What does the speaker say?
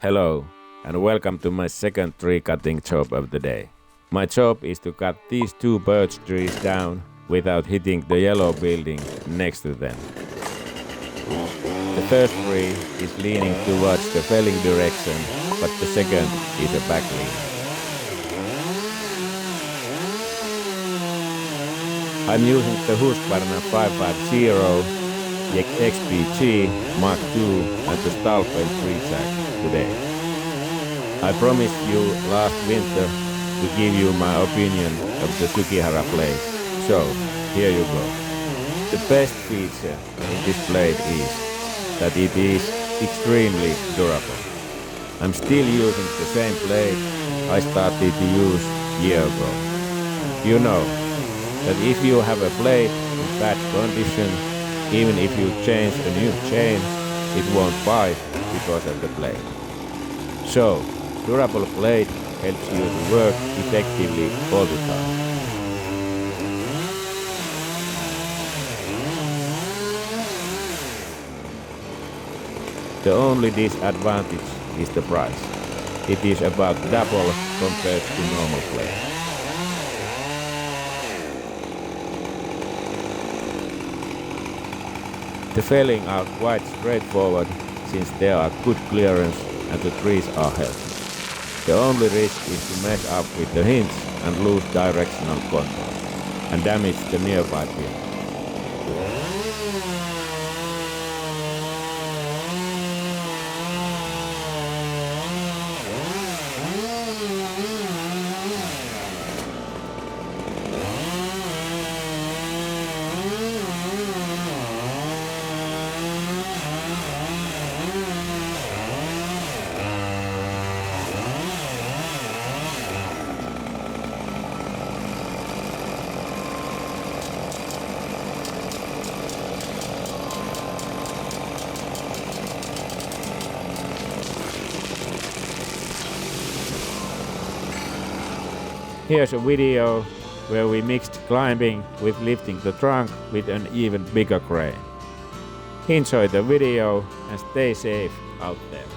Hello and welcome to my second tree cutting job of the day. My job is to cut these two birch trees down without hitting the yellow building next to them. The first tree is leaning towards the felling direction, but the second is a back lean. I'm using the Husqvarna 550 XPG Mark II and the Stalpen tree sack today. I promised you last winter to give you my opinion of the Sugihara blade, so here you go. The best feature in this blade is that it is extremely durable. I'm still using the same blade I started to use a year ago. You know that if you have a blade in bad condition, even if you change a new chain, it won't bite because of the blade. So, durable blade helps you to work effectively all the time. The only disadvantage is the price. It is about double compared to normal blade. The felling are quite straightforward since there are good clearance and the trees are healthy. The only risk is to mess up with the hinge and lose directional control and damage the nearby building. Here's a video where we mixed climbing with lifting the trunk with an even bigger crane. Enjoy the video and stay safe out there.